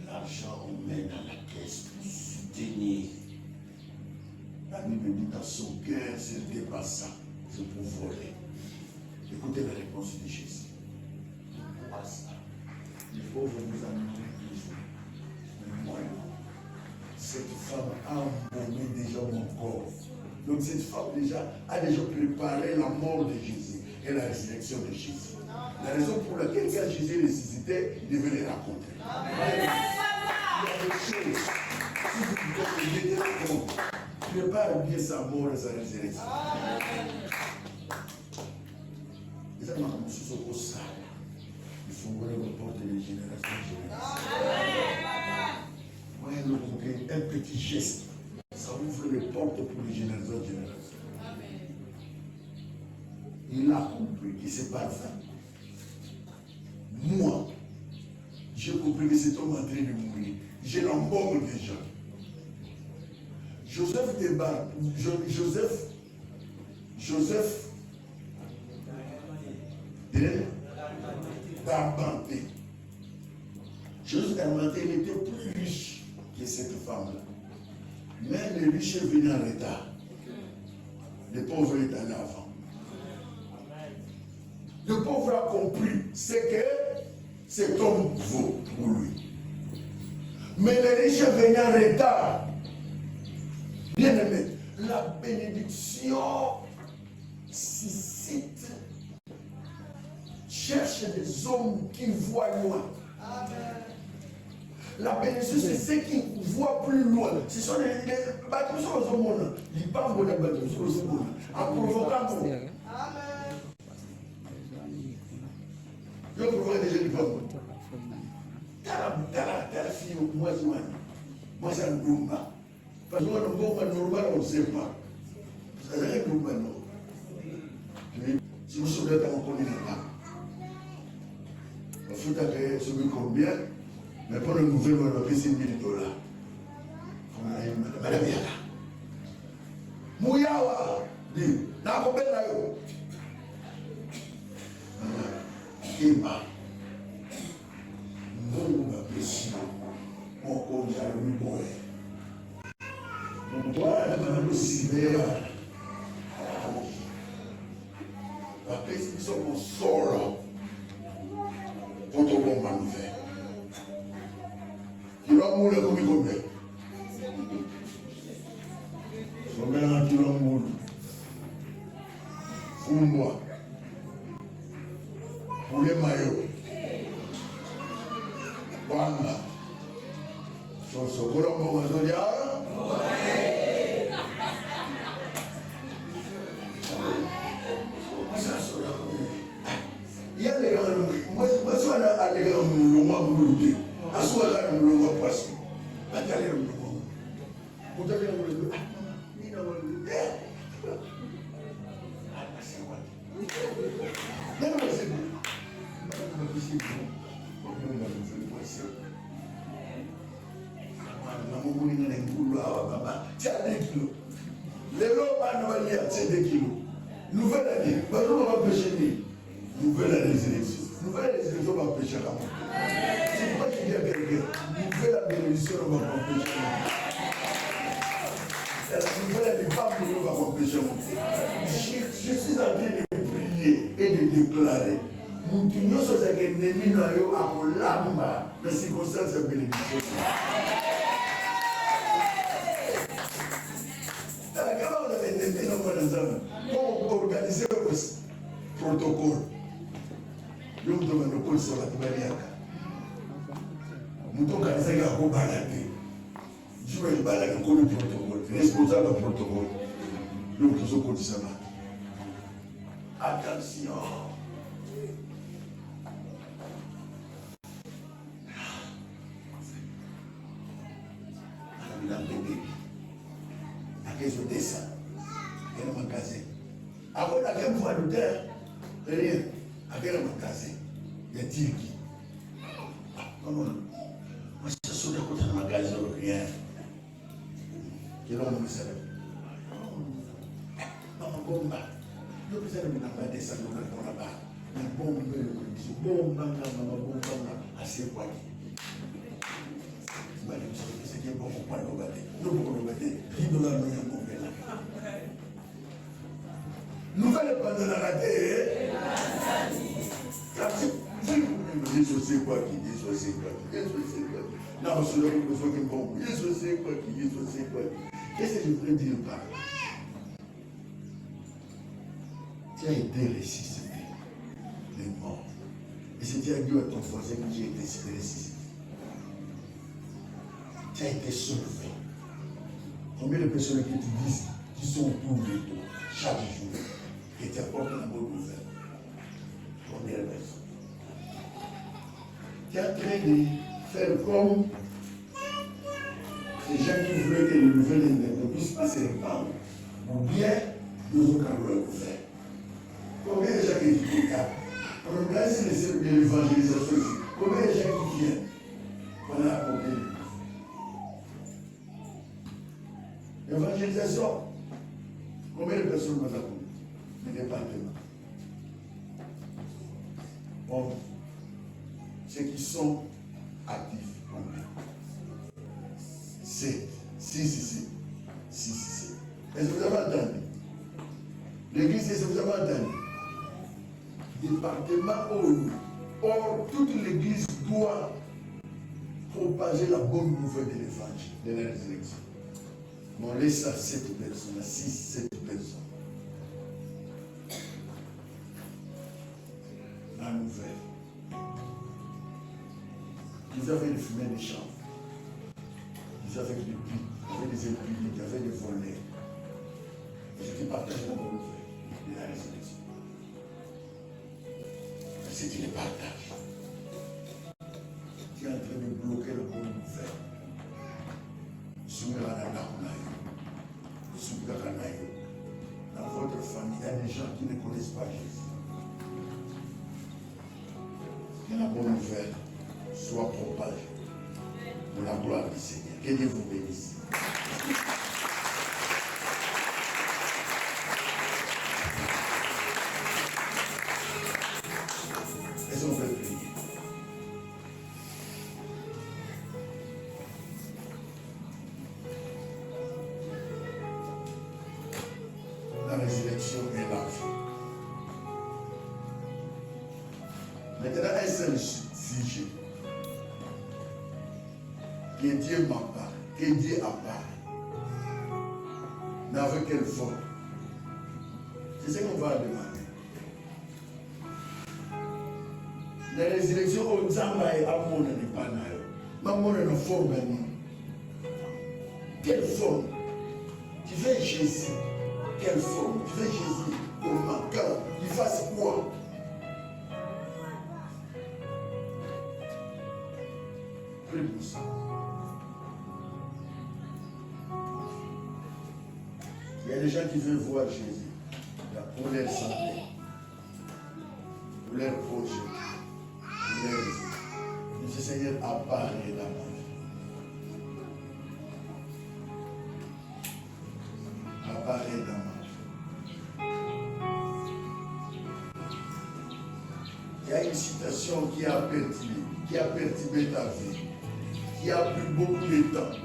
La l'argent mène à la caisse pour soutenir. La Bible dit dans son cœur, ce n'était pas ça, c'est pour voler. Écoutez la réponse de Jésus. Pourquoi ça? Les pauvres vous amènent toujours. Mais moi, cette femme a embaumé déjà mon corps. Donc cette femme déjà a déjà préparé la mort de Jésus et la résurrection de Jésus. La raison pour laquelle quand Jésus ressuscitait, il devait les raconter. Amen. Il y a des choses. Si vous pouvez aider le monde, prépare bien sa mort et sa résurrection. Et ça m'a commencé sur le ça. Il faut ouvrir les portes des générations. Voyez un petit geste. Ça ouvre les portes pour les générations. Il a compris que c'est parfait. Moi, j'ai compris que cet homme en train de mourir. J'ai l'embaume déjà. Joseph débarque. Joseph d'Arbanté. Joseph d'Arbanté, il était plus riche que cette femme-là. Mais les riches venaient en retard. Les pauvres étaient allés avant. Le pauvre a compris ce que cet homme vaut pour lui. Mais les riches venaient en retard. Bien aimé, la bénédiction suscite, cherche des hommes qui voient loin. Amen. La bénédiction, c'est ceux qui voient plus loin. Ce sont les bâtiments sur le monde. Ils parlent de la bâtiment sur le monde. En provoquant. Amen. Je provoque des jeunes femmes. T'as la fille, moi, c'est un Goumba. Parce que moi, normal, on ne sait pas. Ça n'est pas Goumba, non. Si vous souvenez, on ne connaît pas. Il faut que ce que combien. Mais pour le nouvelle, on va payer $1 000. Madame Yala. Mouyawa, dit, n'a pas bien là. Kema. Mon apprécié. Mon conjoint, le boy. Mon boy, madame Sylvia. La paix, ils sont mon sort. Pour ton bon manœuvre. Tu vas mourir comme il convient. Souvent, tu vas mourir. Fous-moi. Pour les maillots. Banga. Sokolo Momazodia. Il y a des gens, moi, je suis allé dans le monde. Aswala mlongo pasi. Batale mlongo. Mutale mlongo. Nina mlongo. Asewa. Nana masibu. Nana masibu. Nana masibu. Mama muni na ngulu awa baba. Tia 2 kilos. Lelo bana bali ya 2 kilos. Nouvelle année. Balo va pêcher. Nouvelle année résurrection. Nouvelle résurrection va pêcher là. C'est pas qu'il y a quelqu'un. Nouvelle bénédiction va m'empêcher. La nouvelle n'est pas pour nous va m'empêcher. Je suis en train de prier et de déclarer. Nous tenons sur ce que nous avons à Olamba, dans les circonstances de bénédiction. Comment vous avez été comment organiser le protocole? Nous devons nous coller sur la Tibériaca. Nous devons organiser un gros balade. Je vais balader comme le protocole, responsable du protocole. Nous devons coller ça. Attention. Madame la bébé. À quel jour descend? Quel magasin? Avant la gamme fois de terre, rien. À quel magasin? Il y a Tirki. Non, non. Moi, je suis sur le côté de magasin, rien. Quel homme me savait? Non, bon, bah. Je vous ai mis dans la descente de là-bas. Mais bon, assez quoi. C'est qui est bon pour pas le regarder. Nous pouvons le regarder. $10 nous y a combien là? Nouvelle pendant la raté. Yesu c'est quoi qui? Yesu c'est quoi qui? Yesu c'est quoi qui? Non, c'est le besoin qui est bon. Yesu c'est quoi qui? Yesu c'est quoi qui? Qu'est-ce que je voudrais dire par là? Tu as été ressuscité, les morts. Et c'est Dieu à ton voisin qui a été ressuscité. Tu as été sauvé. Combien de personnes qui te disent, qui sont autour de toi, chaque jour, qui t'apportent la bonne nouvelle? Combien de personnes? Tu es en train de faire comme les gens qui voulaient que les nouvelles ne puissent pas se répandre. Ou bien, nous avons le couvert. Combien de gens qui disent ça? On regarde l'évangélisation ici. Combien de gens qui viennent? On a apporté l'évangélisation. Combien de personnes nous avons? Le département. Bon, ceux qui sont actifs, combien? 7. 6. Est-ce que vous avez entendu? L'église, est-ce que vous avez entendu? Département ONU. Or, toute l'église doit propager la bonne nouvelle de l'évangile, de la résurrection. Mais on laisse à 7 personnes, à 7 personnes. La nouvelle. Ils avaient des fumées des champs. Ils avaient des pics, ils avaient des épidémies, ils avaient des volets. Ils étaient partagés la bonne nouvelle de la résurrection. C'était le partage. Tu es en train de bloquer la bonne nouvelle. Dans votre famille, il y a des gens qui ne connaissent pas Jésus. Que la bonne nouvelle soit propagée pour la gloire du Seigneur. Que Dieu vous bénisse. Est-ce qu'on peut prier? La résurrection est la vie. Maintenant, un seul sujet. Que Dieu m'appare, que Dieu apparaît. Mais avec quelle forme? C'est ce qu'on va demander. La résurrection au Zamba et à mon épanaï. Maman a une forme. Quelle forme? Tu veux Jésus? Quelle forme? Tu veux Jésus? Comment? Quand? Il fasse quoi? Prie pour ça. Il y a des gens qui veulent voir Jésus pour leur santé, pour leur projet, pour leur vie. Le Seigneur apparaît dans ma vie. Apparaît dans ma vie. Il y a une citation qui a perturbé ta vie, qui a pris beaucoup de temps.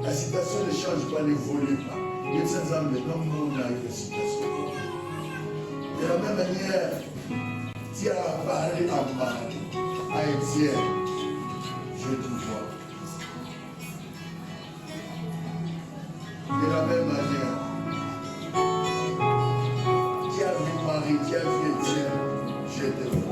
La citation ne change pas, n'évolue pas. Il y a certains maintenant, on a une citation. De la même manière, tu as parlé à Marie, à Étienne, je te vois. De la même manière, tu as vu Marie, tu as vu Étienne, je te vois.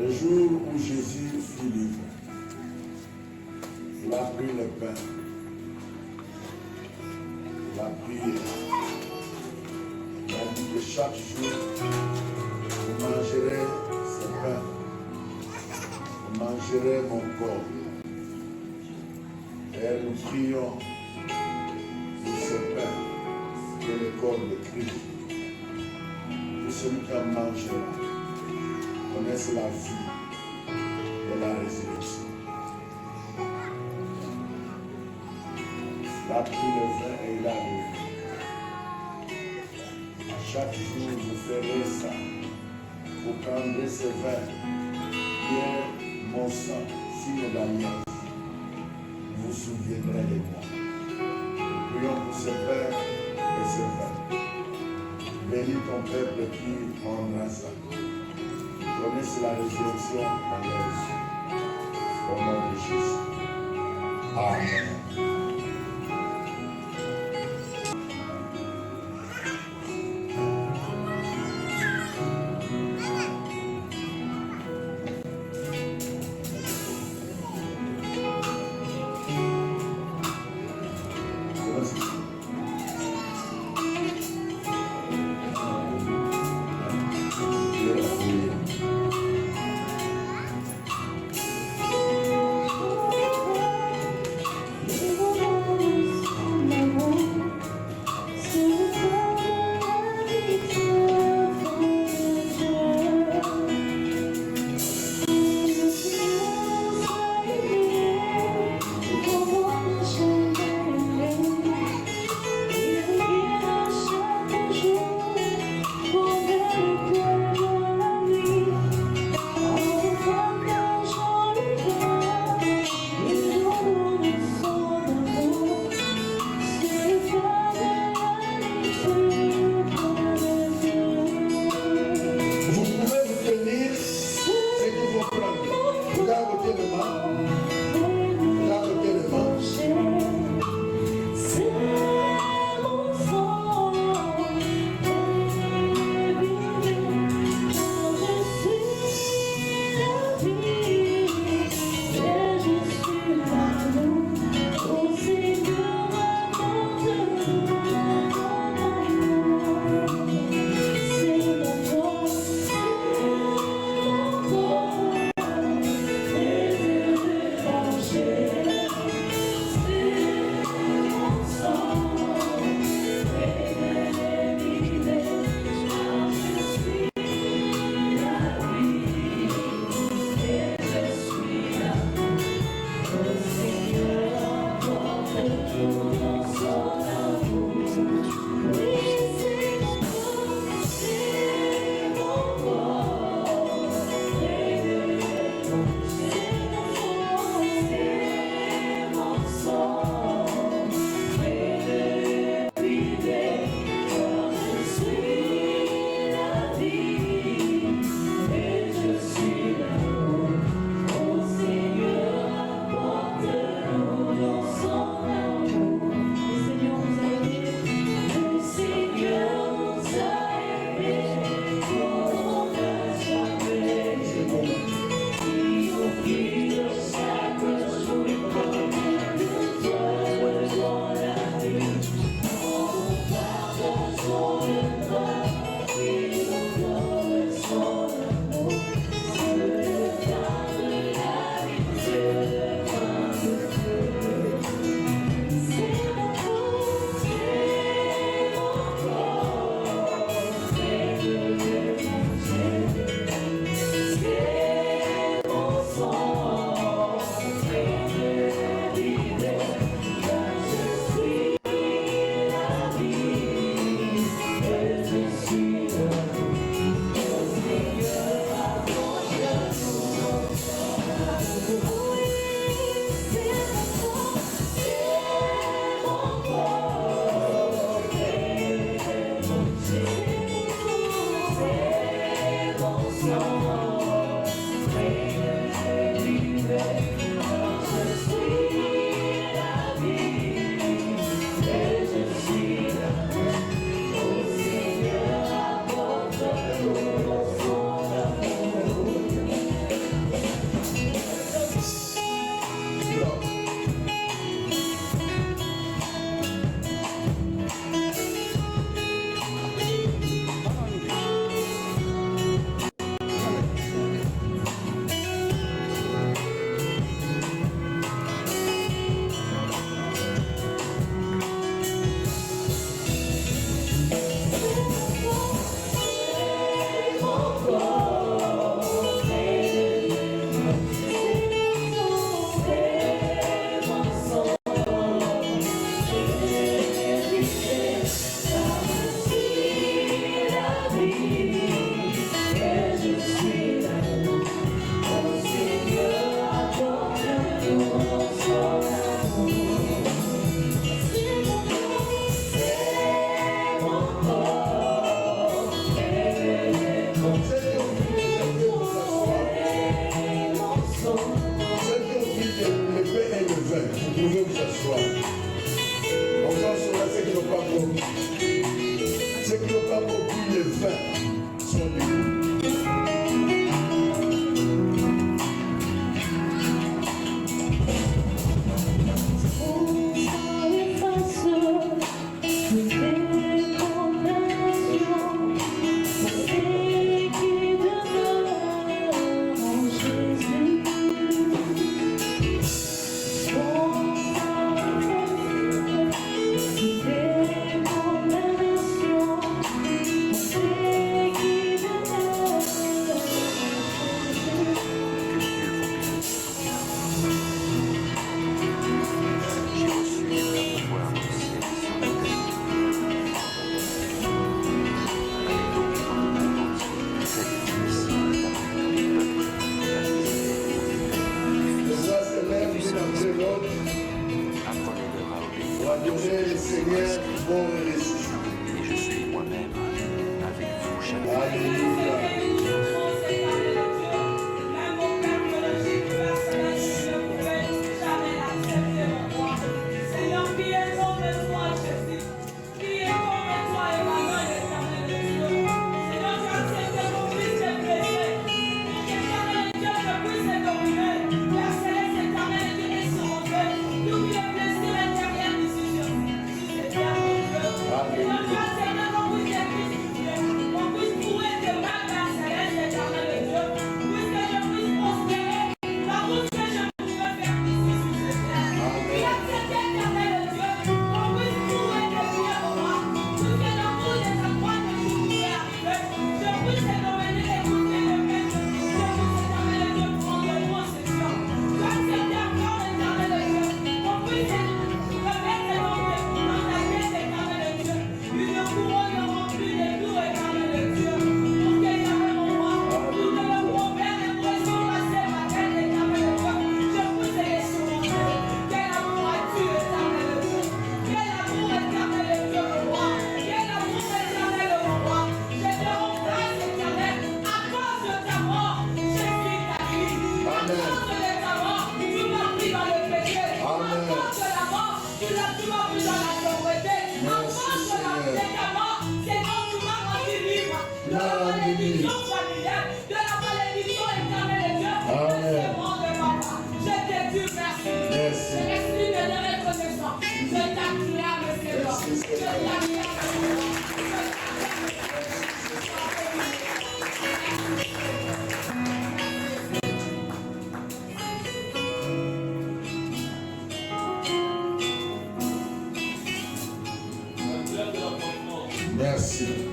Le jour où Jésus fut livré, il a pris le pain, il a prié. Il a dit que chaque jour, vous mangerez ce pain, vous mangerez mon corps. Et nous prions pour ce pain, qui est le corps de Christ. Que celui qui en mangera connaisse la vie de la résurrection. Il a pris le vin et il a bu. Chaque jour, vous ferez ça. Vous prendrez ce vin, qui est mon sang, signe d'alliance. Vous vous souviendrez de moi. Nous prions pour ce Père et ce vin. Bénis ton peuple qui prendra ça. Connaisse la résurrection en Jésus. Au nom de Jésus. Amen. pouvez vous asseoir. On s'en saura ceux qui n'ont pas compris. Ceux qui n'ont pas compris les vins sont debout. Merci.